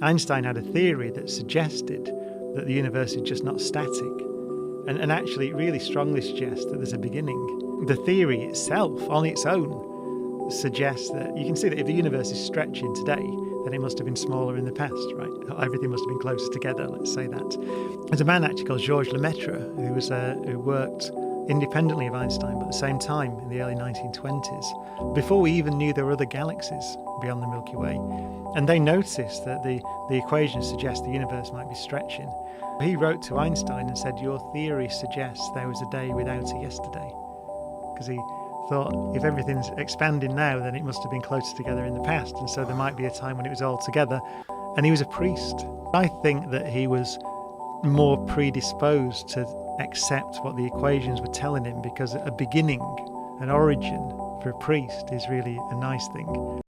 Einstein had a theory that suggested that the universe is just not static, and actually it really strongly suggests that there's a beginning. The theory itself, on its own, suggests that you can see that if the universe is stretching today, then it must have been smaller in the past, right? Everything must have been closer together, let's say that. There's a man actually called Georges Lemaitre who worked independently of Einstein, but at the same time in the early 1920s, before we even knew there were other galaxies beyond the Milky Way. And they noticed that the equations suggest the universe might be stretching. He wrote to Einstein and said, "Your theory suggests there was a day without a yesterday." Because he thought, if everything's expanding now, then it must have been closer together in the past, and so there might be a time when it was all together. And he was a priest. I think that he was more predisposed to accept what the equations were telling him, because a beginning, an origin for a priest is really a nice thing.